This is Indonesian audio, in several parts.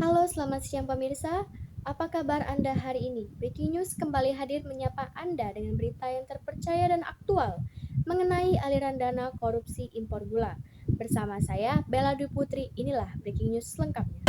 Halo, selamat siang pemirsa. Apa kabar Anda hari ini? Breaking News kembali hadir menyapa Anda dengan berita yang terpercaya dan aktual mengenai aliran dana korupsi impor gula. Bersama saya, Bella Dwi Putri, inilah Breaking News lengkapnya.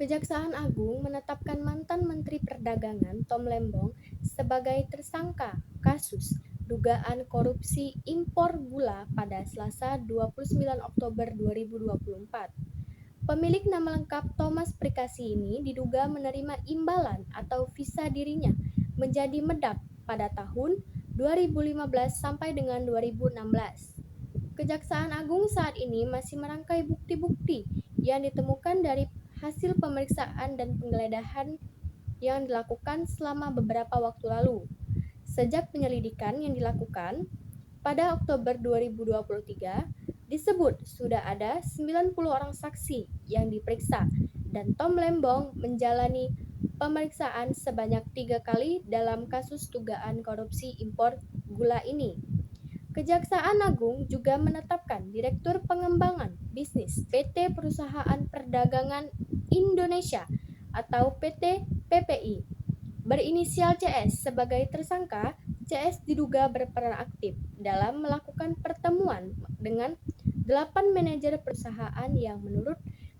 Kejaksaan Agung menetapkan mantan Menteri Perdagangan Tom Lembong sebagai tersangka kasus dugaan korupsi impor gula pada Selasa 29 Oktober 2024. Pemilik nama lengkap Thomas Prikasi ini diduga menerima imbalan atau visa dirinya menjadi medap pada tahun 2015 sampai dengan 2016. Kejaksaan Agung saat ini masih merangkai bukti-bukti yang ditemukan dari hasil pemeriksaan dan penggeledahan yang dilakukan selama beberapa waktu lalu. Sejak penyelidikan yang dilakukan pada Oktober 2023, disebut sudah ada 90 orang saksi yang diperiksa dan Tom Lembong menjalani pemeriksaan sebanyak 3 kali dalam kasus dugaan korupsi impor gula ini. Kejaksaan Agung juga menetapkan Direktur Pengembangan Bisnis PT Perusahaan Perdagangan Indonesia atau PT PPI berinisial CS sebagai tersangka. CS diduga berperan aktif dalam melakukan pertemuan dengan 8 manajer perusahaan yang menurut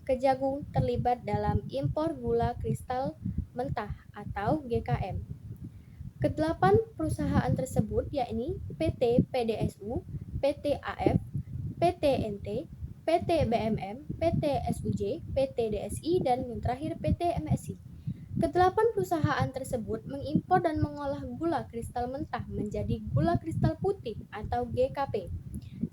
Kejagung terlibat dalam impor gula kristal mentah atau GKM. Kedelapan perusahaan tersebut yakni PT PDSU, PT AF, PT NT, PT BMM, PT SUJ, PT DSI, dan yang terakhir PT MSI. Kedelapan perusahaan tersebut mengimpor dan mengolah gula kristal mentah menjadi gula kristal putih atau GKP.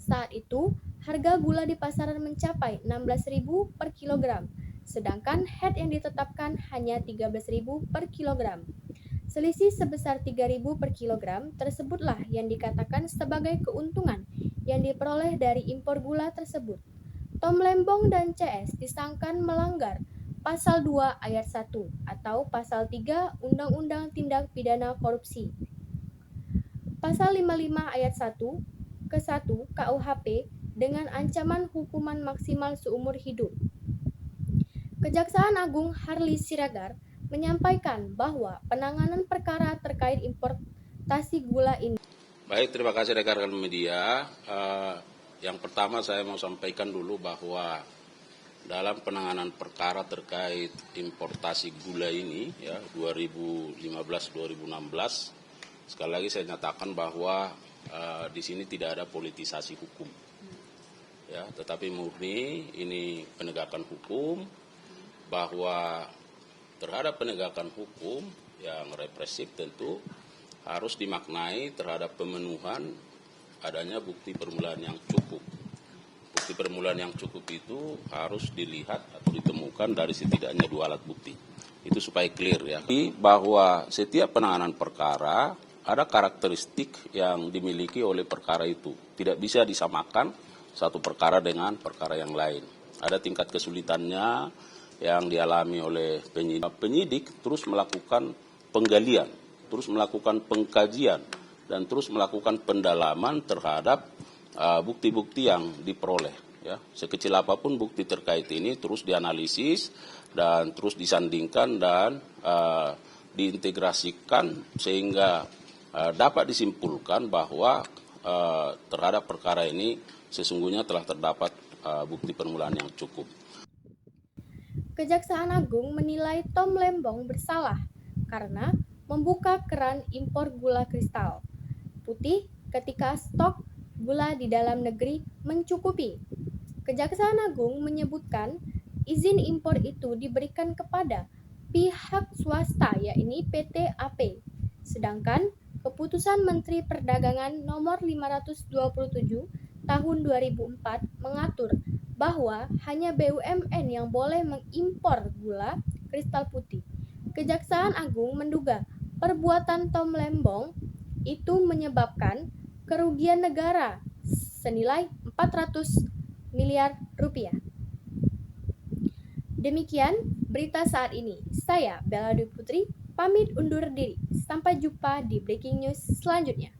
Saat itu, harga gula di pasaran mencapai 16.000 per kilogram, sedangkan head yang ditetapkan hanya 13.000 per kilogram. Selisih sebesar 3.000 per kilogram tersebutlah yang dikatakan sebagai keuntungan yang diperoleh dari impor gula tersebut. Tom Lembong dan CS disangkakan melanggar Pasal 2 Ayat 1 atau Pasal 3 Undang-Undang Tindak Pidana Korupsi. Pasal 55 Ayat 1 ke 1 KUHP dengan ancaman hukuman maksimal seumur hidup. Kejaksaan Agung Harli Siregar menyampaikan bahwa penanganan perkara terkait importasi gula ini. Baik, terima kasih rekan-rekan media. Yang pertama saya mau sampaikan dulu bahwa dalam penanganan perkara terkait importasi gula ini ya 2015-2016, sekali lagi saya nyatakan bahwa di sini tidak ada politisasi hukum, ya, tetapi murni ini penegakan hukum, bahwa terhadap penegakan hukum yang represif tentu harus dimaknai terhadap pemenuhan adanya bukti permulaan yang cukup. Bukti permulaan yang cukup itu harus dilihat atau ditemukan dari setidaknya 2 alat bukti. Itu supaya clear ya. Bahwa setiap penanganan perkara ada karakteristik yang dimiliki oleh perkara itu. Tidak bisa disamakan satu perkara dengan perkara yang lain. Ada tingkat kesulitannya yang dialami oleh penyidik terus melakukan penggalian, terus melakukan pengkajian, dan terus melakukan pendalaman terhadap bukti-bukti yang diperoleh. Ya. Sekecil apapun bukti terkait ini terus dianalisis dan terus disandingkan dan diintegrasikan sehingga dapat disimpulkan bahwa terhadap perkara ini sesungguhnya telah terdapat bukti permulaan yang cukup. Kejaksaan Agung menilai Tom Lembong bersalah karena membuka keran impor gula kristal putih ketika stok gula di dalam negeri mencukupi. Kejaksaan Agung menyebutkan izin impor itu diberikan kepada pihak swasta yakni PT AP. Sedangkan keputusan Menteri Perdagangan nomor 527 tahun 2004 mengatur bahwa hanya BUMN yang boleh mengimpor gula kristal putih. Kejaksaan Agung menduga perbuatan Tom Lembong itu menyebabkan kerugian negara senilai 400 miliar rupiah. Demikian berita saat ini. Saya Bella Dwi Putri pamit undur diri. Sampai jumpa di Breaking News selanjutnya.